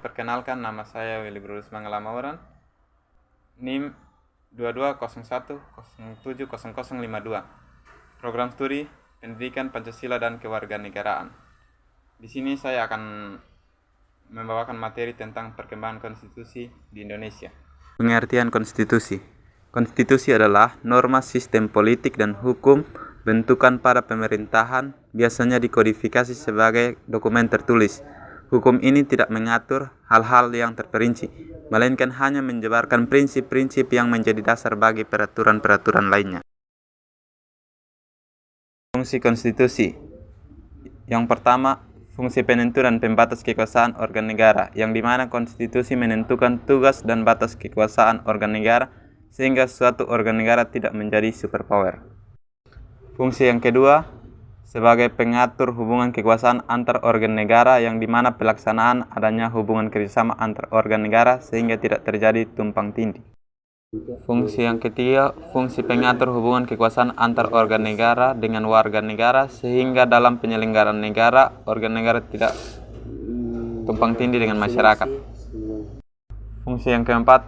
Perkenalkan, nama saya Willy Brulus Mangala Mauran, NIM 2201070052. Program studi Pendidikan Pancasila dan Kewarganegaraan. Di sini saya akan membawakan materi tentang perkembangan konstitusi di Indonesia. Pengertian konstitusi. Konstitusi adalah norma sistem politik dan hukum bentukan pada pemerintahan, biasanya dikodifikasi sebagai dokumen tertulis. Hukum ini tidak mengatur hal-hal yang terperinci, melainkan hanya menjabarkan prinsip-prinsip yang menjadi dasar bagi peraturan-peraturan lainnya. Fungsi konstitusi. Yang pertama, fungsi penentu dan pembatas kekuasaan organ negara, yang dimana konstitusi menentukan tugas dan batas kekuasaan organ negara sehingga suatu organ negara tidak menjadi superpower. Fungsi yang kedua, sebagai pengatur hubungan kekuasaan antar organ negara, yang dimana pelaksanaan adanya hubungan kerjasama antar organ negara sehingga tidak terjadi tumpang tindih. Fungsi yang ketiga, fungsi pengatur hubungan kekuasaan antar organ negara dengan warga negara sehingga dalam penyelenggaraan negara, organ negara tidak tumpang tindih dengan masyarakat. Fungsi yang keempat,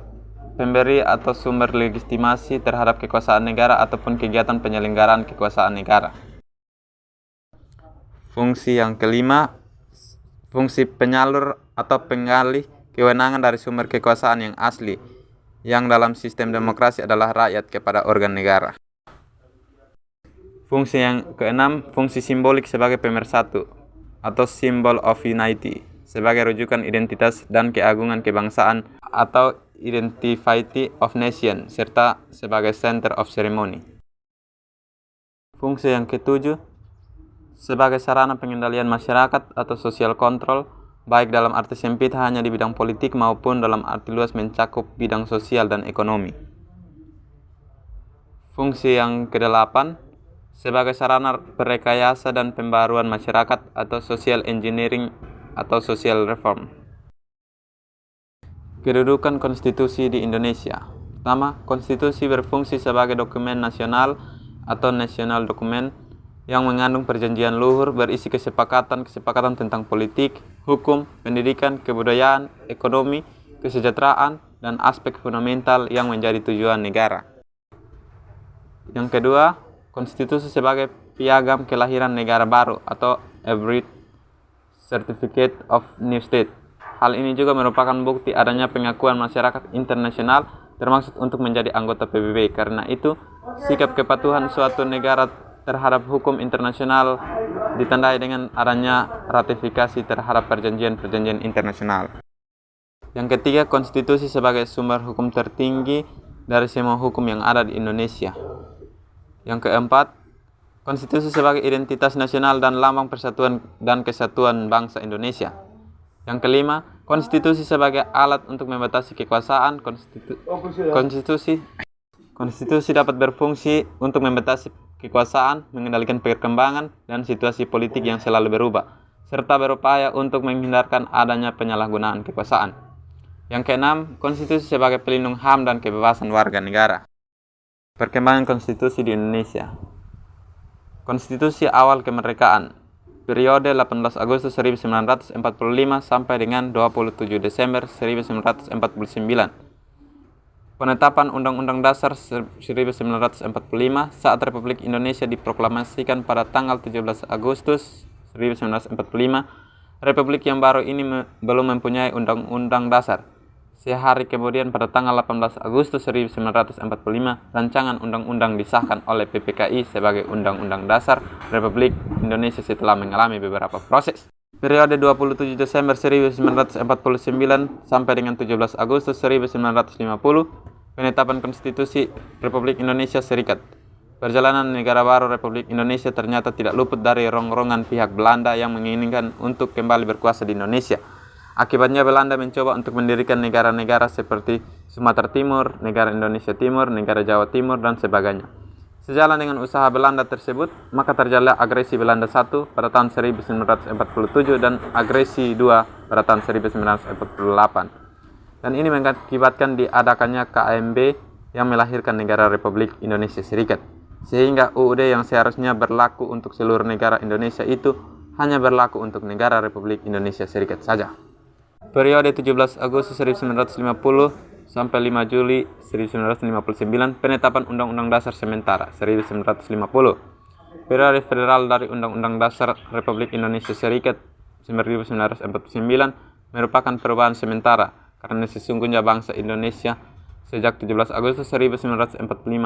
pemberi atau sumber legitimasi terhadap kekuasaan negara ataupun kegiatan penyelenggaraan kekuasaan negara. Fungsi yang kelima, fungsi penyalur atau pengalih kewenangan dari sumber kekuasaan yang asli, yang dalam sistem demokrasi adalah rakyat kepada organ negara. Fungsi yang keenam, fungsi simbolik sebagai pemersatu atau symbol of unity, sebagai rujukan identitas dan keagungan kebangsaan atau identity of nation, serta sebagai center of ceremony. Fungsi yang ketujuh, sebagai sarana pengendalian masyarakat atau social control, baik dalam arti sempit hanya di bidang politik maupun dalam arti luas mencakup bidang sosial dan ekonomi. Fungsi yang kedelapan, sebagai sarana perekayasa dan pembaruan masyarakat atau social engineering atau social reform. Kedudukan konstitusi di Indonesia. Pertama, konstitusi berfungsi sebagai dokumen nasional atau national document yang mengandung perjanjian luhur berisi kesepakatan tentang politik, hukum, pendidikan, kebudayaan, ekonomi, kesejahteraan, dan aspek fundamental yang menjadi tujuan negara. Yang kedua, konstitusi sebagai piagam kelahiran negara baru atau a birth certificate of new state. Hal ini juga merupakan bukti adanya pengakuan masyarakat internasional termasuk untuk menjadi anggota PBB. Karena itu, sikap kepatuhan suatu negara terhadap hukum internasional ditandai dengan adanya ratifikasi terhadap perjanjian-perjanjian internasional. Yang ketiga, konstitusi sebagai sumber hukum tertinggi dari semua hukum yang ada di Indonesia. Yang keempat, konstitusi sebagai identitas nasional dan lambang persatuan dan kesatuan bangsa Indonesia. Yang kelima, konstitusi sebagai alat untuk membatasi kekuasaan. Konstitusi dapat berfungsi untuk membatasi kekuasaan, mengendalikan perkembangan dan situasi politik yang selalu berubah, serta berupaya untuk menghindarkan adanya penyalahgunaan kekuasaan. Yang keenam, konstitusi sebagai pelindung HAM dan kebebasan warga negara. Perkembangan konstitusi di Indonesia. Konstitusi awal kemerdekaan, periode 18 Agustus 1945 sampai dengan 27 Desember 1949. Penetapan Undang-Undang Dasar 1945 saat Republik Indonesia diproklamasikan pada tanggal 17 Agustus 1945, Republik yang baru ini belum mempunyai Undang-Undang Dasar. Sehari kemudian pada tanggal 18 Agustus 1945, rancangan undang-undang disahkan oleh PPKI sebagai Undang-Undang Dasar Republik Indonesia setelah mengalami beberapa proses. Periode 27 Desember 1949 sampai dengan 17 Agustus 1950, penetapan Konstitusi Republik Indonesia Serikat. Perjalanan negara baru Republik Indonesia ternyata tidak luput dari rongrongan pihak Belanda yang menginginkan untuk kembali berkuasa di Indonesia. Akibatnya Belanda mencoba untuk mendirikan negara-negara seperti Sumatera Timur, negara Indonesia Timur, negara Jawa Timur, dan sebagainya. Sejalan dengan usaha Belanda tersebut, maka terjadilah agresi Belanda I pada tahun 1947 dan agresi II pada tahun 1948. Dan ini mengakibatkan diadakannya KMB yang melahirkan negara Republik Indonesia Serikat. Sehingga UUD yang seharusnya berlaku untuk seluruh negara Indonesia itu hanya berlaku untuk negara Republik Indonesia Serikat saja. Periode 17 Agustus 1950 sampai 5 Juli 1959, penetapan Undang-Undang Dasar sementara 1950. Periode federal dari Undang-Undang Dasar Republik Indonesia Serikat 1949 merupakan perubahan sementara karena sesungguhnya bangsa Indonesia sejak 17 Agustus 1945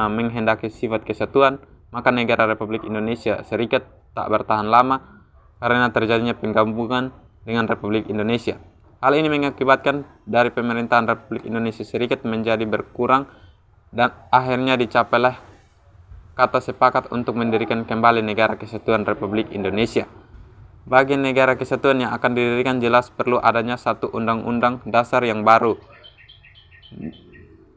menghendaki sifat kesatuan, maka negara Republik Indonesia Serikat tak bertahan lama karena terjadinya penggabungan dengan Republik Indonesia. Hal ini mengakibatkan dari pemerintahan Republik Indonesia Serikat menjadi berkurang dan akhirnya dicapailah kata sepakat untuk mendirikan kembali Negara Kesatuan Republik Indonesia. Bagi negara kesatuan yang akan didirikan jelas perlu adanya satu undang-undang dasar yang baru.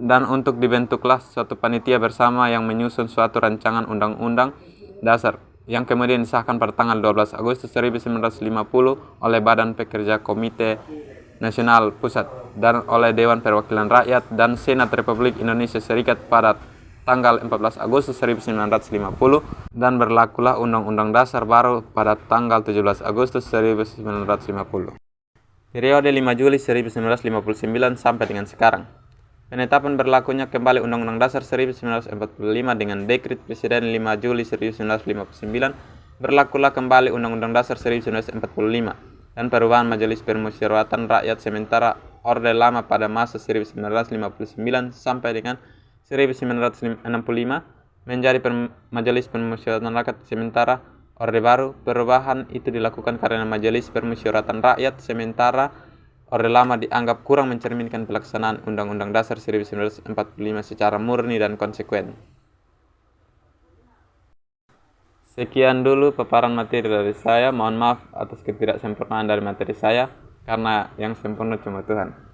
Dan untuk dibentuklah suatu panitia bersama yang menyusun suatu rancangan undang-undang dasar yang kemudian disahkan pada tanggal 12 Agustus 1950 oleh Badan Pekerja Komite Nasional Pusat dan oleh Dewan Perwakilan Rakyat dan Senat Republik Indonesia Serikat pada tanggal 14 Agustus 1950 dan berlakulah Undang-Undang Dasar baru pada tanggal 17 Agustus 1950. Periode 5 Juli 1959 sampai dengan sekarang. Penetapan berlakunya kembali Undang-Undang Dasar 1945 dengan Dekret Presiden 5 Juli 1959, berlakulah kembali Undang-Undang Dasar 1945 dan perubahan Majelis Permusyawaratan Rakyat sementara Orde Lama pada masa 1959 sampai dengan 1965 menjadi Majelis Permusyawaratan Rakyat sementara Orde Baru. Perubahan itu dilakukan karena Majelis Permusyawaratan Rakyat sementara Orde Lama dianggap kurang mencerminkan pelaksanaan Undang-Undang Dasar 1945 secara murni dan konsekuen. Sekian dulu paparan materi dari saya. Mohon maaf atas ketidaksempurnaan dari materi saya, karena yang sempurna cuma Tuhan.